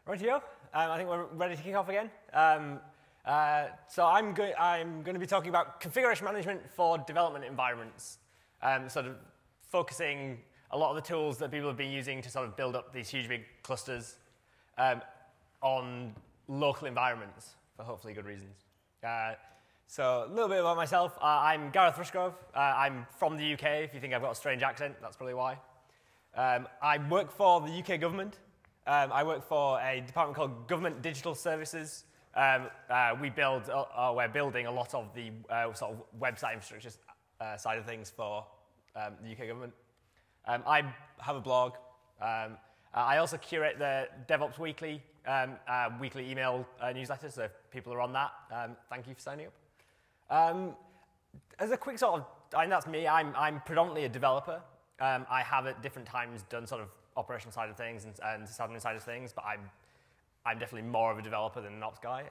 Rightio. I think we're ready to kick off again. So I'm going to be talking about configuration management for development environments, sort of focusing a lot of the tools that people have been using to sort of build up these huge big clusters on local environments for hopefully good reasons. So a little bit about myself. I'm Gareth Rushgrove. I'm from the UK. If you think I've got a strange accent, that's probably why. I work for the UK government. I work for a department called Government Digital Services. We're building a lot of the sort of website infrastructure side of things for the UK government. I have a blog. I also curate the DevOps Weekly email newsletter, so if people are on that, thank you for signing up. As a quick sort of, and that's me, I'm predominantly a developer. I have at different times done sort of operational side of things and sysadmin side of things, but I'm definitely more of a developer than an ops guy.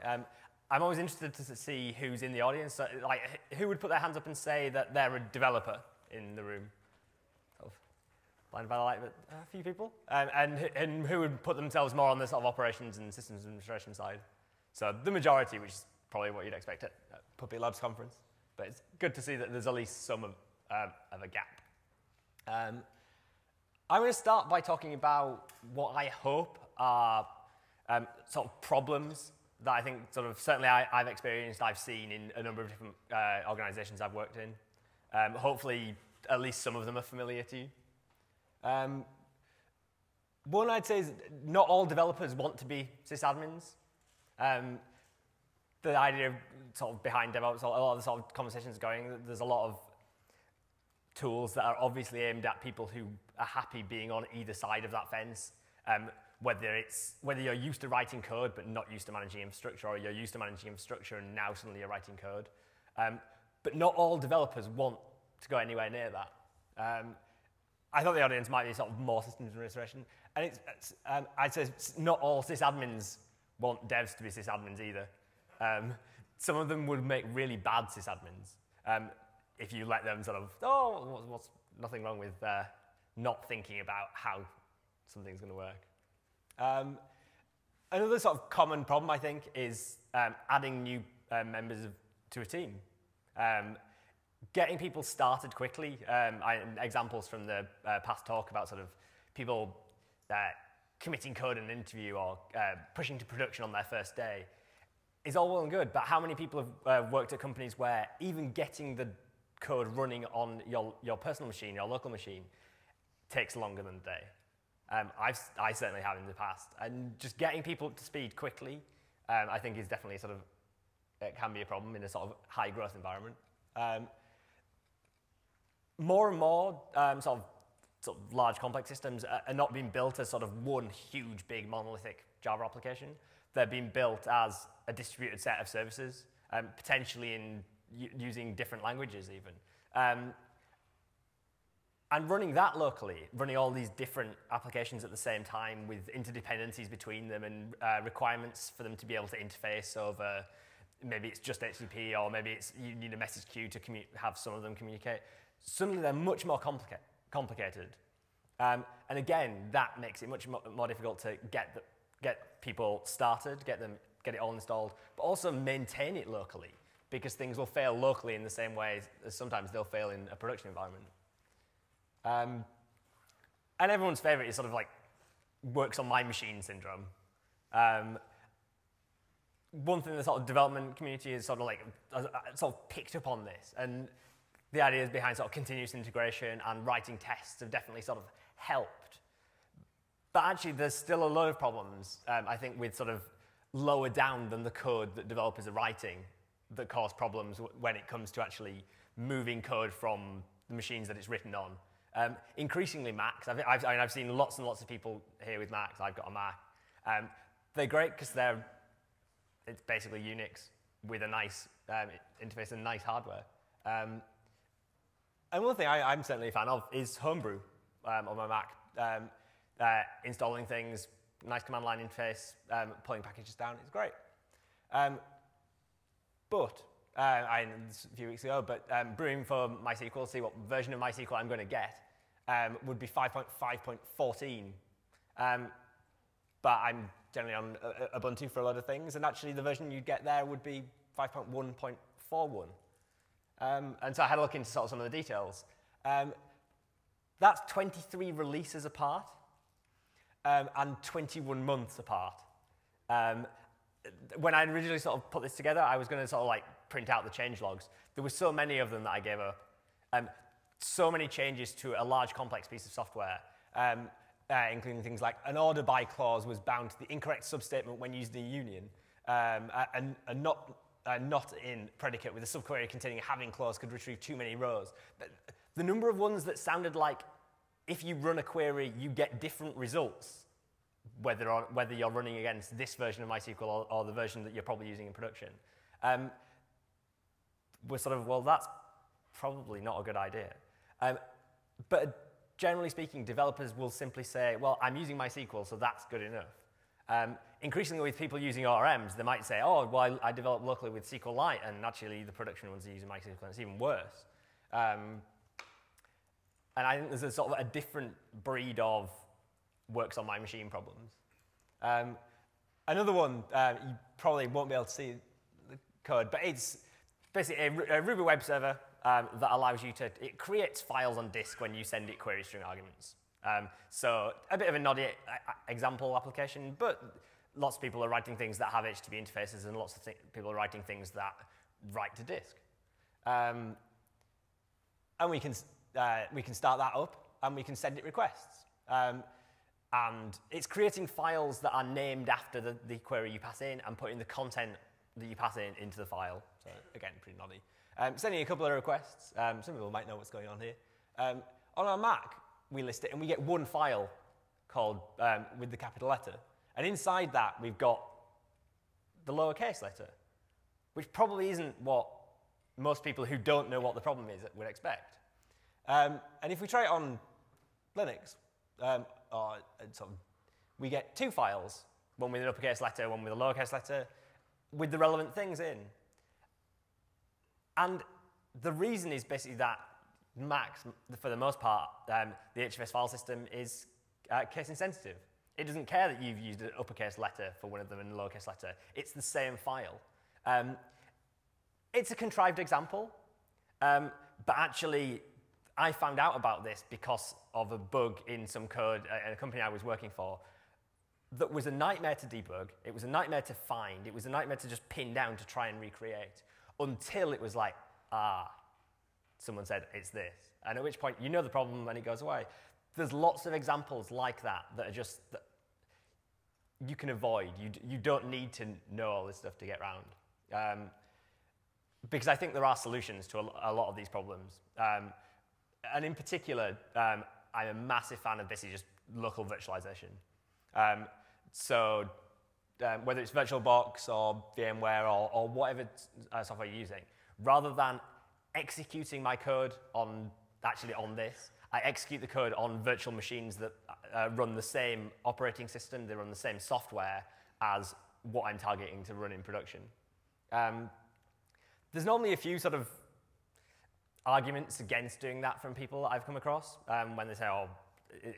I'm always interested to see who's in the audience. So, like, who would put their hands up and say that they're a developer in the room? Sort of blinded by the light, but a few people. And who would put themselves more on the sort of operations and systems administration side? So the majority, which is probably what you'd expect at Puppet Labs conference. But it's good to see that there's at least some of a gap. I'm going to start by talking about what I hope are sort of problems that I think sort of certainly I've experienced, I've seen in a number of different organizations I've worked in. Hopefully, at least some of them are familiar to you. One I'd say is not all developers want to be sysadmins. The idea of sort of behind DevOps, a lot of the sort of conversations going, there's a lot of tools that are obviously aimed at people who are happy being on either side of that fence, whether you're used to writing code but not used to managing infrastructure, or you're used to managing infrastructure and now suddenly you're writing code. But not all developers want to go anywhere near that. I thought the audience might be sort of more systems administration, and I'd say not all sysadmins want devs to be sysadmins either. Some of them would make really bad sysadmins. If you let them sort of, what's nothing wrong with not thinking about how something's going to work. Another sort of common problem, I think, is adding new members to a team. Getting people started quickly. Examples from the past talk about sort of people committing code in an interview or pushing to production on their first day is all well and good, but how many people have worked at companies where even getting the code running on your personal machine, your local machine, takes longer than a day. I certainly have in the past. And just getting people up to speed quickly, I think is definitely sort of, it can be a problem in a sort of high growth environment. More and more sort of large complex systems are not being built as sort of one huge big monolithic Java application. They're being built as a distributed set of services, potentially using different languages even. And running that locally, running all these different applications at the same time with interdependencies between them and requirements for them to be able to interface over, maybe it's just HTTP or maybe you need a message queue to have some of them communicate. Suddenly they're much more complicated. And again, that makes it much more difficult to get people started, get it all installed, but also maintain it locally, because things will fail locally in the same way as sometimes they'll fail in a production environment. And everyone's favorite is sort of like works on my machine syndrome. One thing the sort of development community is sort of like sort of picked up on this, and the ideas behind sort of continuous integration and writing tests have definitely sort of helped. But actually, there's still a lot of problems, I think, with sort of lower down than the code that developers are writing that cause problems when it comes to actually moving code from the machines that it's written on. Increasingly Macs. I've seen lots and lots of people here with Macs. I've got a Mac. They're great because it's basically Unix with a nice interface and nice hardware. And one thing I'm certainly a fan of is Homebrew on my Mac. Installing things, nice command line interface, pulling packages down, it's great. But a few weeks ago, brewing for MySQL, see what version of MySQL I'm going to get, would be 5.5.14. but I'm generally on Ubuntu for a lot of things, and actually the version you'd get there would be 5.1.41. And so I had a look into sort of some of the details. That's 23 releases apart, and 21 months apart. When I originally sort of put this together, I was going to sort of like print out the change logs. There were so many of them that I gave up. So many changes to a large, complex piece of software, including things like an order by clause was bound to the incorrect substatement when used in a union, and not in predicate with a subquery containing a having clause could retrieve too many rows. The number of ones that sounded like if you run a query, you get different results, whether you're running against this version of MySQL or the version that you're probably using in production, we're sort of, well, that's probably not a good idea. But generally speaking, developers will simply say, well, I'm using MySQL, so that's good enough. Increasingly with people using ORMs, they might say, oh, well, I develop locally with SQLite, and actually the production ones are using MySQL, and it's even worse. And I think there's a sort of a different breed of works on my machine problems. Another one, you probably won't be able to see the code, but it's basically a Ruby web server that allows you to, it creates files on disk when you send it query string arguments. So a bit of a noddy example application, but lots of people are writing things that have HTTP interfaces, and lots of people are writing things that write to disk. And we can start that up, and we can send it requests. And it's creating files that are named after the query you pass in and putting the content that you pass in into the file. So again, pretty noddy. Sending a couple of requests. Some people might know what's going on here. On our Mac, we list it, and we get one file called with the capital letter. And inside that, we've got the lowercase letter, which probably isn't what most people who don't know what the problem is would expect. And if we try it on Linux, we get two files, one with an uppercase letter, one with a lowercase letter, with the relevant things in. And the reason is basically that Mac, for the most part, the HFS file system is case insensitive. It doesn't care that you've used an uppercase letter for one of them and a lowercase letter. It's the same file. It's a contrived example, but actually, I found out about this because of a bug in some code at a company I was working for that was a nightmare to debug. It was a nightmare to find. It was a nightmare to just pin down to try and recreate until it was like, someone said, it's this. And at which point, you know the problem and it goes away. There's lots of examples like that that are just, that you can avoid. You don't need to know all this stuff to get around. Because I think there are solutions to a lot of these problems. And in particular, I'm a massive fan of basically just local virtualization. So whether it's VirtualBox or VMware or whatever software you're using, rather than executing my code on this, I execute the code on virtual machines that run the same operating system, they run the same software as what I'm targeting to run in production. There's normally a few sort of arguments against doing that from people that I've come across when they say, oh,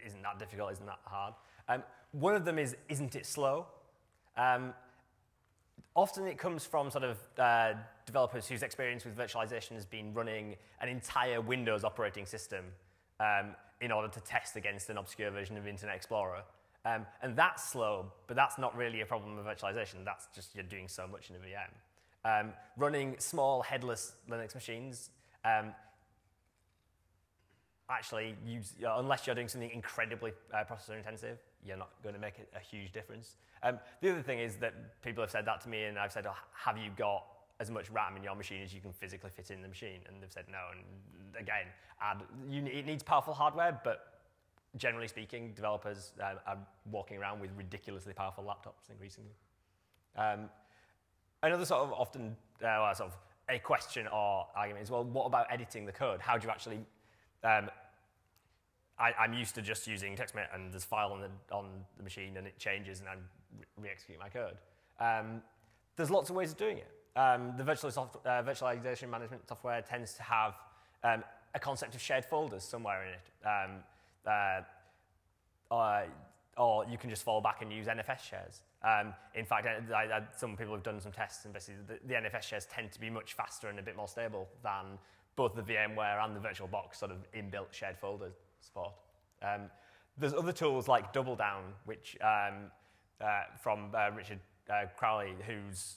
isn't that difficult, isn't that hard? One of them is, isn't it slow? Often it comes from sort of developers whose experience with virtualization has been running an entire Windows operating system in order to test against an obscure version of Internet Explorer. And that's slow, but that's not really a problem with virtualization. That's just you're doing so much in a VM. Running small headless Linux machines, actually, unless you're doing something incredibly processor intensive, you're not going to make a huge difference. The other thing is that people have said that to me, and I've said, oh, have you got as much RAM in your machine as you can physically fit in the machine? And they've said no. And again, it needs powerful hardware, but generally speaking, developers are walking around with ridiculously powerful laptops increasingly. Another sort of often sort of a question or argument is, well, what about editing the code? How do you actually I'm used to just using TextMate and there's file on the machine and it changes and I re-execute my code. There's lots of ways of doing it. The virtualization management software tends to have a concept of shared folders somewhere in it. or you can just fall back and use NFS shares. In fact, some people have done some tests, and basically the NFS shares tend to be much faster and a bit more stable than both the VMware and the VirtualBox sort of inbuilt shared folder support. There's other tools like Double Down, which from Richard Crowley, who's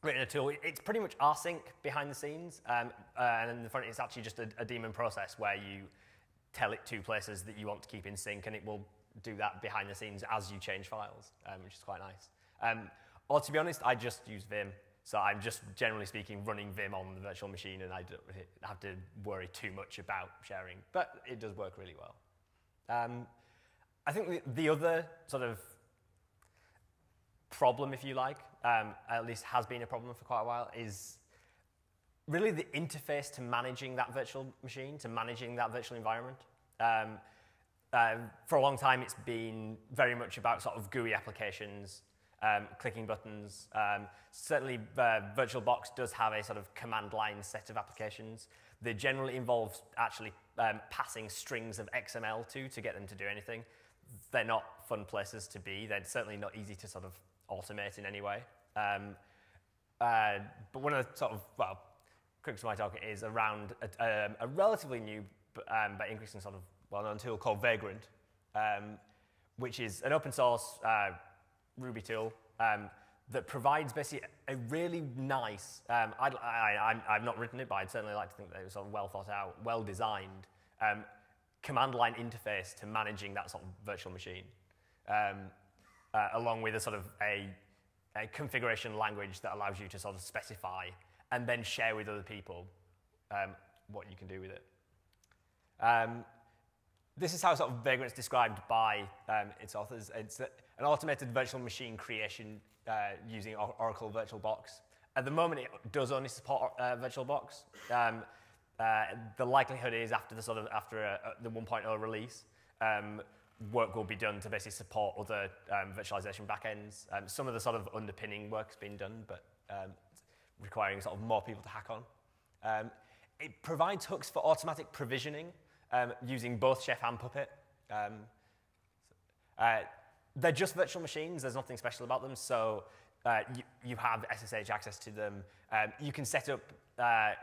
written a tool. It's pretty much rsync behind the scenes, and in the front it's actually just a daemon process where you tell it two places that you want to keep in sync, and it will do that behind the scenes as you change files, which is quite nice. Or to be honest, I just use Vim. So I'm just, generally speaking, running Vim on the virtual machine, and I don't have to worry too much about sharing. But it does work really well. I think the other sort of problem, if you like, at least has been a problem for quite a while, is really the interface to managing that virtual machine, to managing that virtual environment. For a long time, it's been very much about sort of GUI applications, clicking buttons. Certainly, VirtualBox does have a sort of command line set of applications. They generally involve actually passing strings of XML to get them to do anything. They're not fun places to be. They're certainly not easy to sort of automate in any way. But one of the sort of, well, crux of my talk is around a relatively new but increasing sort of well-known tool called Vagrant, which is an open source Ruby tool that provides basically a really nice, I've not written it, but I'd certainly like to think that it was sort of well thought out, well designed command line interface to managing that sort of virtual machine, along with a sort of a configuration language that allows you to sort of specify and then share with other people what you can do with it. This is how sort of Vagrant's described by its authors. It's an automated virtual machine creation using Oracle VirtualBox. At the moment, it does only support VirtualBox. The likelihood is after the the 1.0 release, work will be done to basically support other virtualization backends. Some of the sort of underpinning work's been done, but requiring sort of more people to hack on. It provides hooks for automatic provisioning using both Chef and Puppet. They're just virtual machines. There's nothing special about them. So you have SSH access to them. You can set up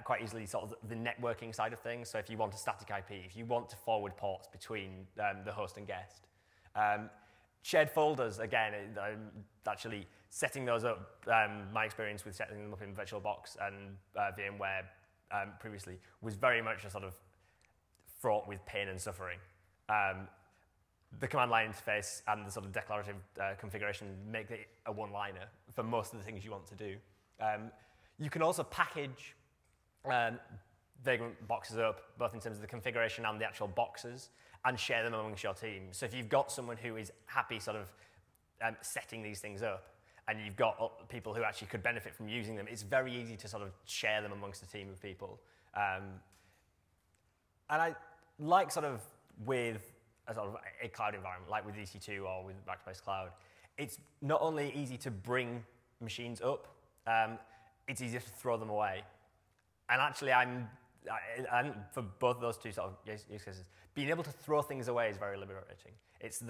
quite easily sort of the networking side of things. So if you want a static IP, if you want to forward ports between the host and guest. Shared folders, again, actually setting those up, my experience with setting them up in VirtualBox and VMware previously was very much a sort of fraught with pain and suffering. The command line interface and the sort of declarative configuration make it a one-liner for most of the things you want to do. You can also package Vagrant boxes up, both in terms of the configuration and the actual boxes, and share them amongst your team. So if you've got someone who is happy sort of setting these things up, and you've got people who actually could benefit from using them, it's very easy to sort of share them amongst a team of people. And I like sort of with a sort of a cloud environment, like with EC2 or with Rackspace Cloud, it's not only easy to bring machines up, it's easier to throw them away. And actually, for both of those two sort of use cases, being able to throw things away is very liberating. It's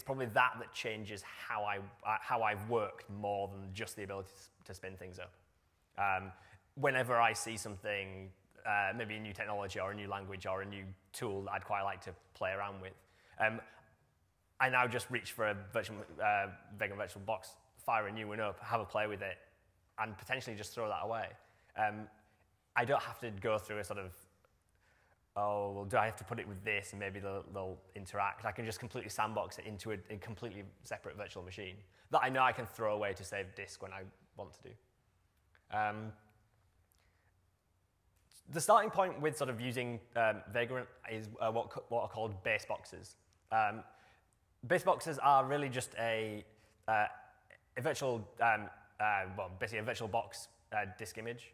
probably that changes how I've worked more than just the ability to spin things up. Whenever I see something, maybe a new technology or a new language or a new tool that I'd quite like to play around with, I now just reach for a Vagrant VirtualBox, fire a new one up, have a play with it, and potentially just throw that away. I don't have to go through a sort of, oh, well, do I have to put it with this and maybe they'll interact? I can just completely sandbox it into a completely separate virtual machine that I know I can throw away to save disk when I want to do. The starting point with sort of using Vagrant is what are called base boxes. Base boxes are really just a virtual, basically a VirtualBox disk image.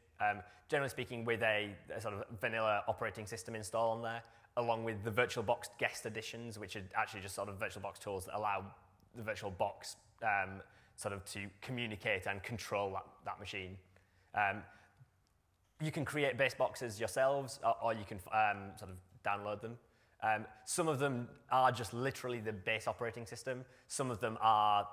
Generally speaking, with a sort of vanilla operating system install on there, along with the VirtualBox guest editions, which are actually just sort of VirtualBox tools that allow the VirtualBox sort of to communicate and control that machine. You can create base boxes yourselves, or you can sort of download them. Some of them are just literally the base operating system. Some of them are,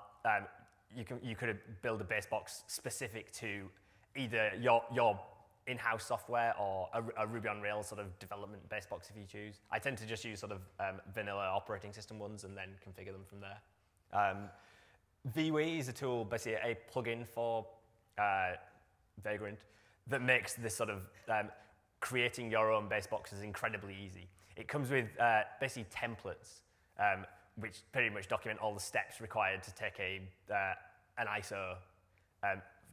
you could build a base box specific to either your in-house software or a Ruby on Rails sort of development base box if you choose. I tend to just use sort of vanilla operating system ones and then configure them from there. VWE is a tool, basically a plugin for Vagrant that makes this sort of creating your own base boxes incredibly easy. It comes with basically templates, which pretty much document all the steps required to take an ISO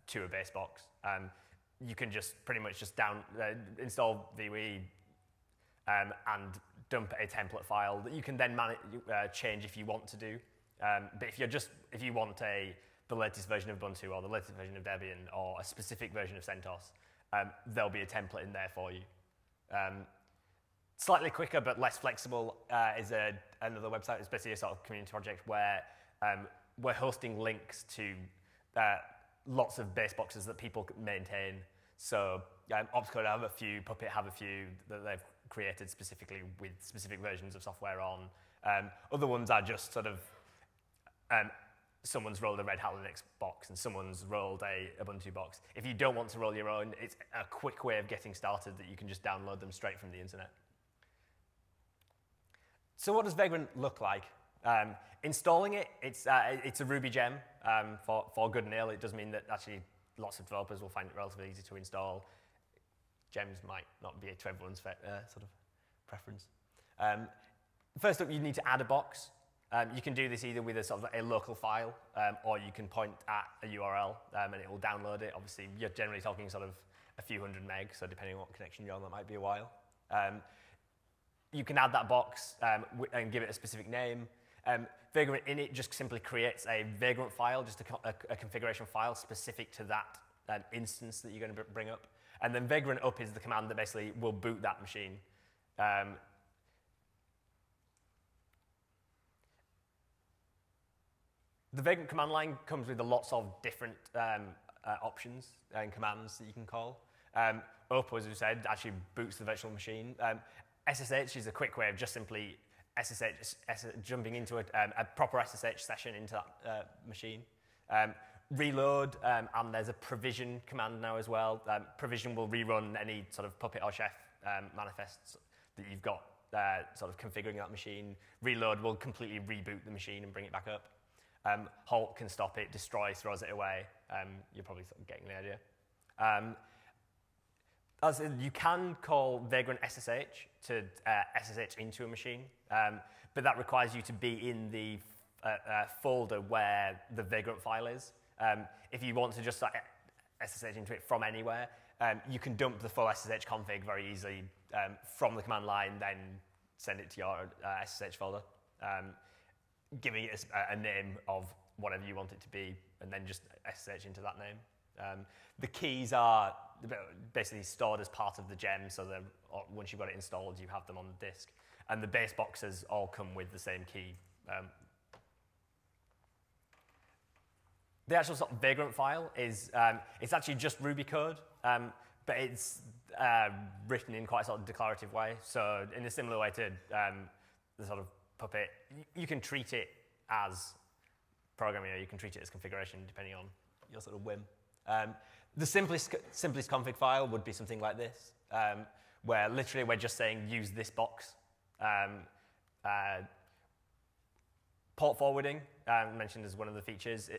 to a base box. You can just pretty much just install VWE and dump a template file that you can then change if you want to do. But if you want the latest version of Ubuntu or the latest version of Debian or a specific version of CentOS, there'll be a template in there for you. Slightly quicker but less flexible is another website. It's basically a sort of community project where we're hosting links to lots of base boxes that people maintain. So Opscode have a few, Puppet have a few that they've created specifically with specific versions of software on. Other ones are just sort of someone's rolled a Red Hat Linux box and someone's rolled a Ubuntu box. If you don't want to roll your own, it's a quick way of getting started that you can just download them straight from the internet. So what does Vagrant look like? Installing it, it's a Ruby gem for good and ill. It does mean that actually lots of developers will find it relatively easy to install. Gems might not be to everyone's sort of preference. First up, you need to add a box. You can do this either with a sort of a local file, or you can point at a URL and it will download it. Obviously, you're generally talking sort of a few hundred meg, so depending on what connection you're on, that might be a while. You can add that box and give it a specific name. Vagrant init just simply creates a Vagrant file, just a configuration file specific to that instance that you're going to bring up. And then Vagrant up is the command that basically will boot that machine. The Vagrant command line comes with lots of different options and commands that you can call. Up, as we said, actually boots the virtual machine. SSH is a quick way of just simply jumping into a proper SSH session into that machine. Reload, and there's a provision command now as well. Provision will rerun any sort of Puppet or Chef manifests that you've got sort of configuring that machine. Reload will completely reboot the machine and bring it back up. Halt can stop it, destroy throws it away. You're probably sort of getting the idea. You can call Vagrant SSH to SSH into a machine, but that requires you to be in the folder where the Vagrant file is. If you want to just SSH into it from anywhere, you can dump the full SSH config very easily from the command line, then send it to your SSH folder, giving it a name of whatever you want it to be, and then just SSH into that name. The keys are basically stored as part of the gem, so that once you've got it installed, you have them on the disk. And the base boxes all come with the same key. The actual sort of Vagrant file is it's actually just Ruby code, but it's written in quite a sort of declarative way. So in a similar way to the sort of Puppet, you can treat it as programming, or you can treat it as configuration, depending on your sort of whim. The simplest config file would be something like this, where literally we're just saying use this box. Port forwarding, mentioned as one of the features.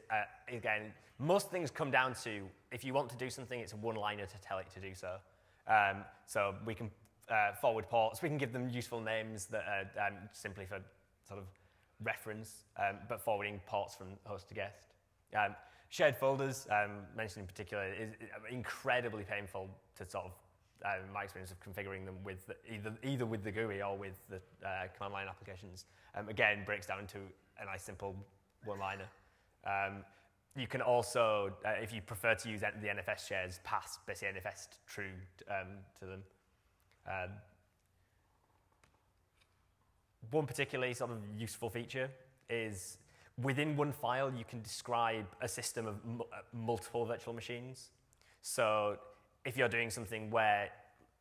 Again, most things come down to, if you want to do something, it's a one-liner to tell it to do so. So we can forward ports. We can give them useful names that are simply for sort of reference, but forwarding ports from host to guest. Shared folders, mentioned in particular, is incredibly painful to sort of, my experience of configuring them with either with the GUI or with the command line applications. Again, breaks down to a nice simple one-liner. You can also, if you prefer to use the NFS shares, pass basically NFS true to them. One particularly sort of useful feature is within one file, you can describe a system of multiple virtual machines. So if you're doing something where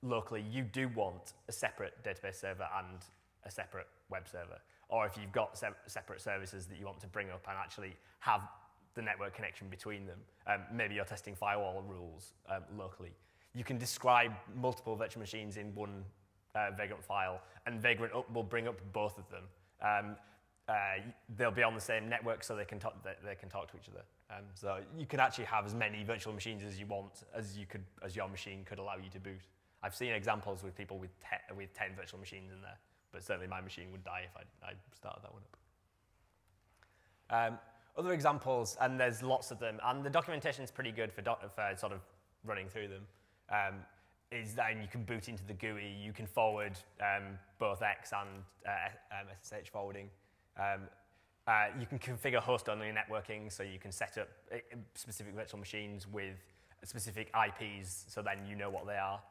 locally you do want a separate database server and a separate web server. Or if you've got separate services that you want to bring up and actually have the network connection between them, maybe you're testing firewall rules locally, you can describe multiple virtual machines in one Vagrant file, and Vagrant Up will bring up both of them. They'll be on the same network, so they can talk to each other. So you can actually have as many virtual machines as you want, as your machine could allow you to boot. I've seen examples with people with 10 virtual machines in there, but certainly my machine would die if I started that one up. Other examples, and there's lots of them, and the documentation is pretty good for sort of running through them, is that you can boot into the GUI, you can forward both X and SSH forwarding. You can configure host-only networking, so you can set up specific virtual machines with specific IPs, so then you know what they are,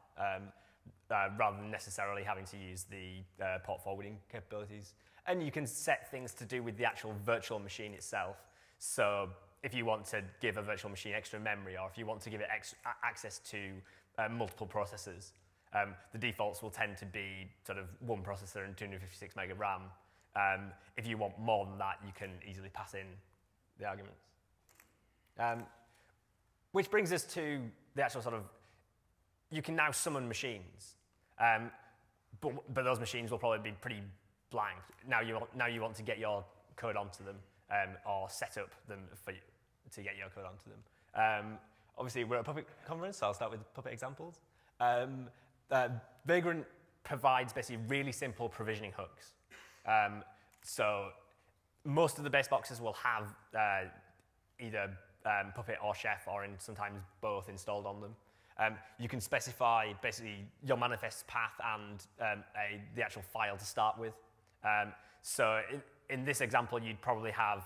rather than necessarily having to use the port forwarding capabilities. And you can set things to do with the actual virtual machine itself. So if you want to give a virtual machine extra memory, or if you want to give it access to multiple processors, the defaults will tend to be sort of one processor and 256 meg of RAM. If you want more than that, you can easily pass in the arguments. Which brings us to the actual sort of, you can now summon machines, but those machines will probably be pretty blank. Now you want to get your code onto them, or set up them for you to get your code onto them. Obviously, we're at a Puppet conference, so I'll start with Puppet examples. Vagrant provides basically really simple provisioning hooks. So most of the base boxes will have either Puppet or Chef, or sometimes both installed on them. You can specify basically your manifest's path and the actual file to start with. So in this example, you'd probably have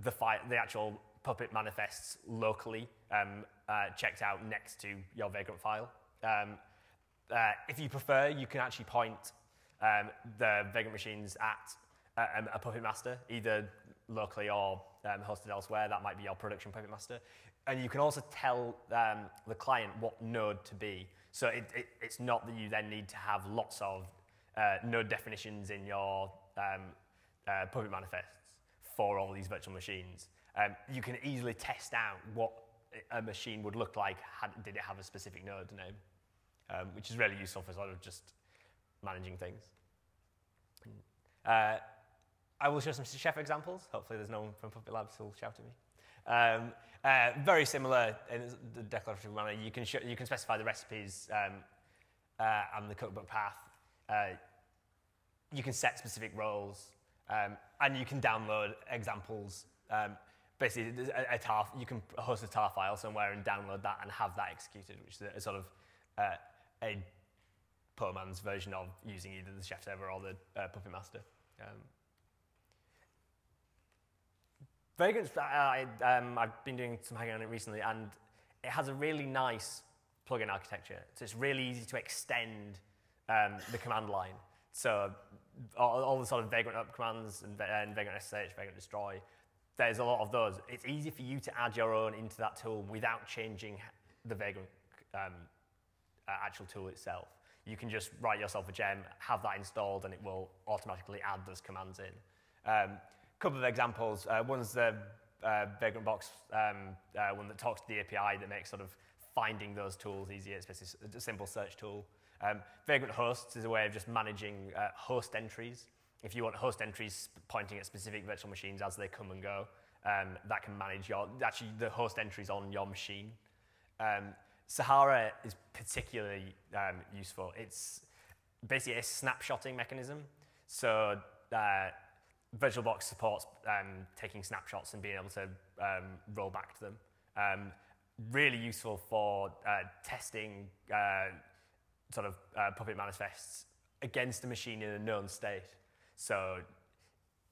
the actual Puppet manifests locally checked out next to your Vagrant file. If you prefer, you can actually point the Vagrant machines at a Puppet master, either locally or hosted elsewhere. That might be your production Puppet master. And you can also tell the client what node to be. So it's not that you then need to have lots of node definitions in your Puppet manifests for all these virtual machines. You can easily test out what a machine would look like did it have a specific node name, which is really useful for sort of just managing things. I will show some Chef examples. Hopefully there's no one from Puppet Labs who will shout at me. Very similar in the declarative manner. You can specify the recipes and the cookbook path. You can set specific roles, and you can download examples. Basically, you can host a tar file somewhere and download that and have that executed, which is a sort of a poor man's version of using either the Chef server or the Puppet master. Vagrant, I've been doing some hacking on it recently, and it has a really nice plugin architecture. So it's really easy to extend the command line. So all the sort of Vagrant up commands and Vagrant SSH, Vagrant destroy, there's a lot of those. It's easy for you to add your own into that tool without changing the Vagrant actual tool itself. You can just write yourself a gem, have that installed, and it will automatically add those commands in. Couple of examples. One's the Vagrant Box one that talks to the API that makes sort of finding those tools easier. It's basically a simple search tool. Vagrant Hosts is a way of just managing host entries. If you want host entries pointing at specific virtual machines as they come and go, that can manage the host entries on your machine. Sahara is particularly useful. It's basically a snapshotting mechanism. So VirtualBox supports taking snapshots and being able to roll back to them. Really useful for testing sort of Puppet manifests against a machine in a known state. So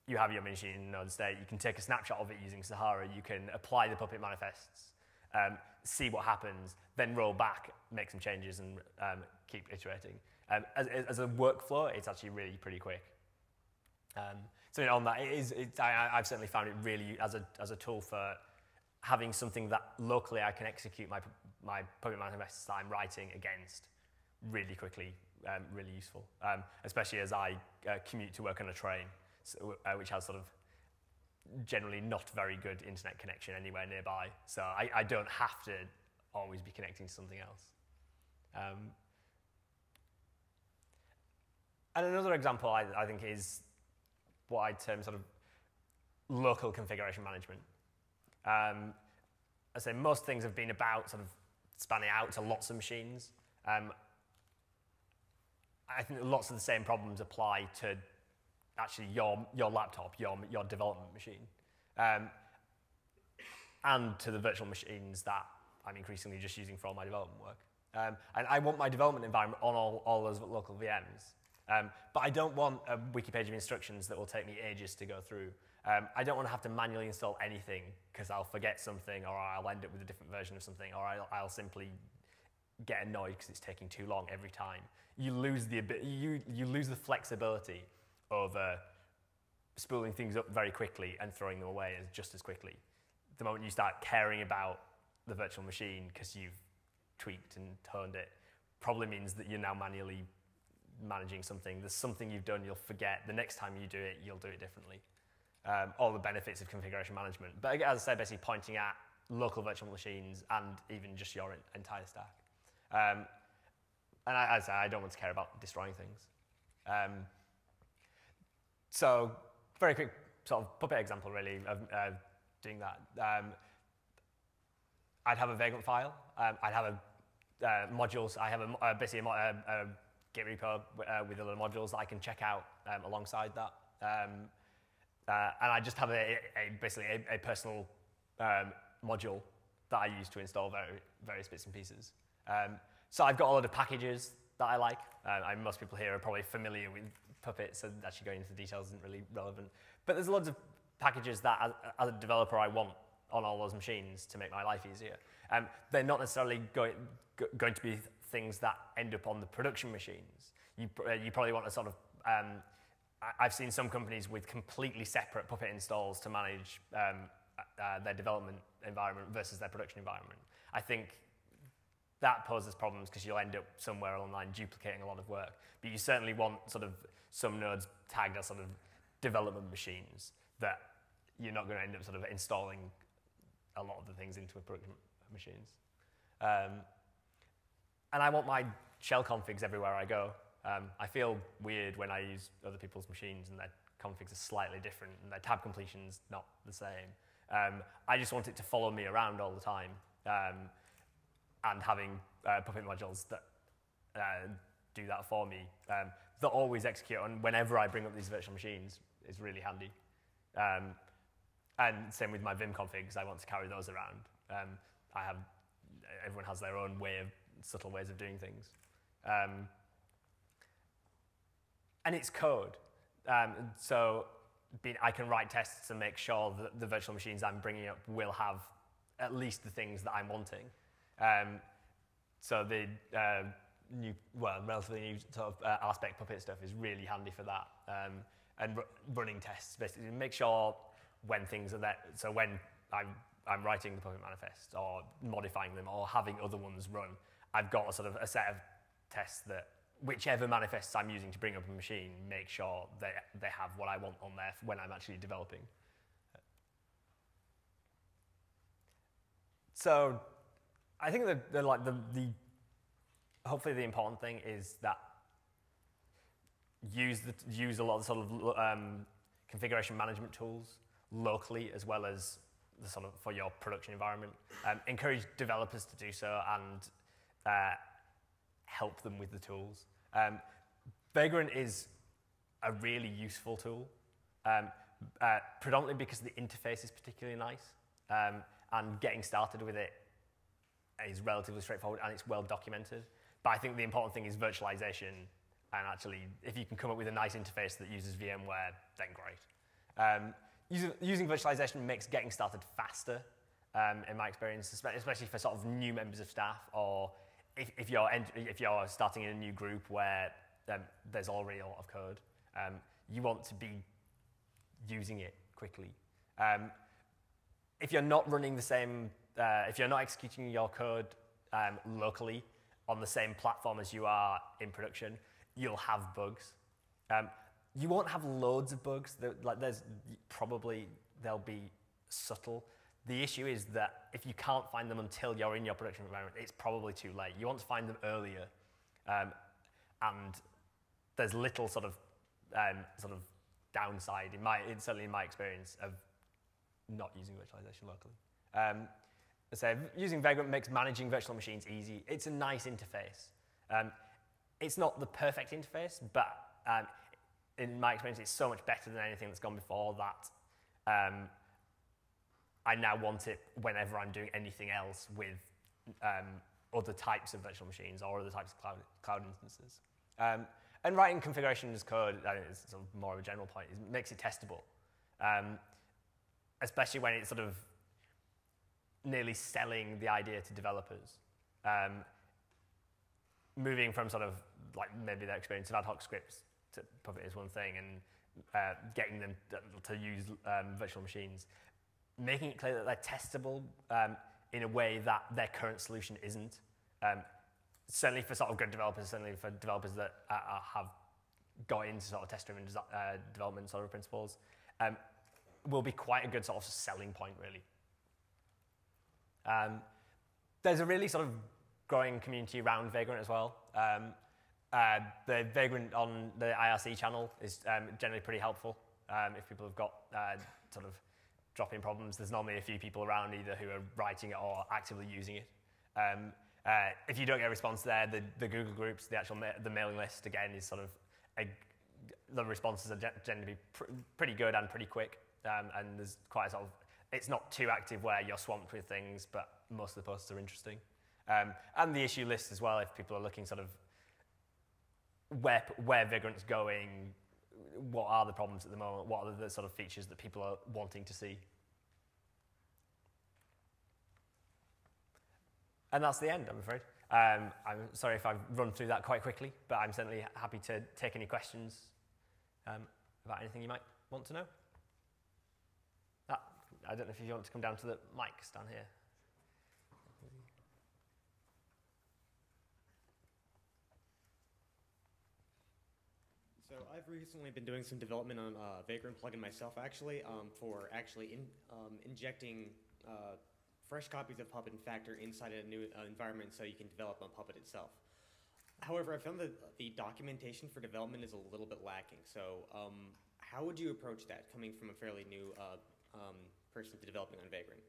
you have your machine in a known state. You can take a snapshot of it using Sahara. You can apply the Puppet manifests, see what happens, then roll back, make some changes, and keep iterating. As a workflow, it's actually really pretty quick. So on that, I've certainly found it really as a tool for having something that locally I can execute my Puppet manifests that I'm writing against really quickly really useful, especially as I commute to work on a train, so, which has sort of generally not very good internet connection anywhere nearby. So I don't have to always be connecting to something else. And another example I think is what I'd term sort of local configuration management. I say most things have been about sort of spanning out to lots of machines. I think lots of the same problems apply to actually your laptop, your development machine, and to the virtual machines that I'm increasingly just using for all my development work. And I want my development environment on all those local VMs. But I don't want a wiki page of instructions that will take me ages to go through. I don't want to have to manually install anything because I'll forget something, or I'll end up with a different version of something, or I'll simply get annoyed because it's taking too long every time. You lose the flexibility of spooling things up very quickly and throwing them away just as quickly. The moment you start caring about the virtual machine because you've tweaked and toned it, probably means that you're now manually managing something. There's something you've done you'll forget. The next time you do it, you'll do it differently. All the benefits of configuration management. But as I said, basically pointing at local virtual machines and even just your entire stack. And as I say, I don't want to care about destroying things. So very quick sort of Puppet example, really, of doing that. I'd have a Vagrant file. I'd have modules. I have basically a Git repo with a lot of modules that I can check out alongside that. And I just have basically a personal module that I use to install various bits and pieces. So I've got a lot of packages that I like. Most people here are probably familiar with Puppet, so actually going into the details isn't really relevant. But there's loads of packages that, as a developer, I want on all those machines to make my life easier. They're not necessarily going to be things that end up on the production machines. You probably want to sort of... I've seen some companies with completely separate Puppet installs to manage their development environment versus their production environment. I think that poses problems because you'll end up somewhere online duplicating a lot of work. But you certainly want sort of some nodes tagged as sort of development machines that you're not going to end up sort of installing a lot of the things into a production machines. And I want my shell configs everywhere I go. I feel weird when I use other people's machines and their configs are slightly different and their tab completion's not the same. I just want it to follow me around all the time. And having Puppet modules that do that for me, that always execute on whenever I bring up these virtual machines is really handy. And same with my Vim configs, I want to carry those around. Everyone has their own subtle ways of doing things. And it's code. So I can write tests and make sure that the virtual machines I'm bringing up will have at least the things that I'm wanting. So the relatively new sort of Aspect Puppet stuff is really handy for that. And running tests, basically, make sure when things are there. So when I'm writing the Puppet manifest or modifying them or having other ones run, I've got a sort of a set of tests that whichever manifests I'm using to bring up a machine, make sure they have what I want on there when I'm actually developing. So I think hopefully the important thing is that use a lot of sort of configuration management tools locally as well as the sort of for your production environment. Encourage developers to do so and help them with the tools. Vagrant is a really useful tool, predominantly because the interface is particularly nice, and getting started with it is relatively straightforward and it's well documented. But I think the important thing is virtualization, and actually, if you can come up with a nice interface that uses VMware, then great. Using virtualization makes getting started faster, in my experience, especially for sort of new members of staff, or if you're starting in a new group where there's already a lot of code, you want to be using it quickly. If you're not running the same, if you're not executing your code locally on the same platform as you are in production, you'll have bugs. You won't have loads of bugs. They'll be subtle. The issue is that if you can't find them until you're in your production environment, it's probably too late. You want to find them earlier, and there's little sort of downside certainly in my experience of not using virtualization locally. So using Vagrant makes managing virtual machines easy. It's a nice interface. It's not the perfect interface, but in my experience, it's so much better than anything that's gone before that I now want it whenever I'm doing anything else with other types of virtual machines or other types of cloud instances. And writing configuration as code, is sort of more of a general point, makes it testable, especially when it's sort of nearly selling the idea to developers. Moving from sort of like maybe their experience of ad hoc scripts to Puppet is one thing, and getting them to use virtual machines, making it clear that they're testable in a way that their current solution isn't. Certainly for sort of good developers, certainly for developers that have got into sort of test-driven development sort of principles, will be quite a good sort of selling point, really. There's a really sort of growing community around Vagrant as well. The Vagrant on the IRC channel is generally pretty helpful. If people have got sort of drop-in problems, there's normally a few people around either who are writing it or actively using it. If you don't get a response there, the Google groups, the mailing list, again, is sort of, the responses are generally pretty good and pretty quick. And there's quite a sort of, it's not too active where you're swamped with things, but most of the posts are interesting. And the issue list as well, if people are looking sort of where Vagrant's going, what are the problems at the moment, what are the sort of features that people are wanting to see. And that's the end, I'm afraid. I'm sorry if I've run through that quite quickly, but I'm certainly happy to take any questions about anything you might want to know. I don't know if you want to come down to the mics down here. So I've recently been doing some development on Vagrant plugin myself, actually, for actually injecting fresh copies of Puppet and Factor inside a new environment so you can develop on Puppet itself. However, I found that the documentation for development is a little bit lacking. So how would you approach that, coming from a fairly new person to developing on Vagrant?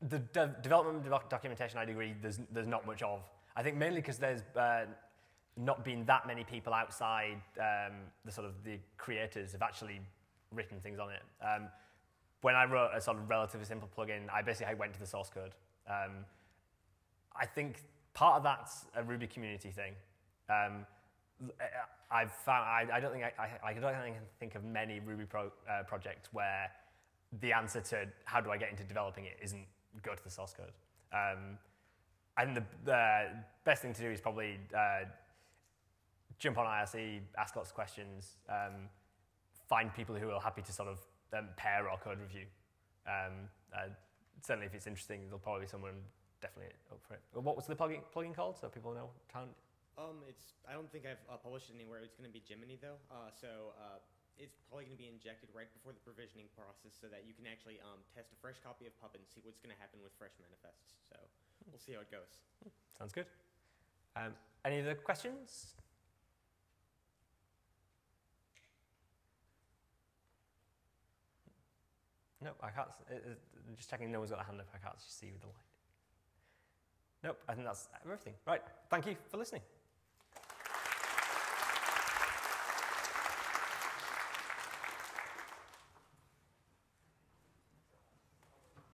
The development documentation, I'd agree, there's not much of. I think mainly because there's not been that many people outside the creators have actually written things on it. When I wrote a sort of relatively simple plugin, I basically went to the source code. I think part of that's a Ruby community thing. I've found I don't think I can think of many Ruby projects where the answer to how do I get into developing it isn't go to the source code. And the best thing to do is probably jump on IRC, ask lots of questions, find people who are happy to sort of pair or code review. Certainly if it's interesting, there'll probably be someone definitely up for it. What was the plugin called, so people know? I don't think I've published it anywhere. It's going to be Jiminy, though. It's probably going to be injected right before the provisioning process so that you can actually test a fresh copy of Puppet and see what's going to happen with fresh manifests. So we'll see how it goes. Sounds good. Any other questions? No, I can't. Just checking no one's got a hand up. I can't see with the light. Nope, I think that's everything. Right, thank you for listening.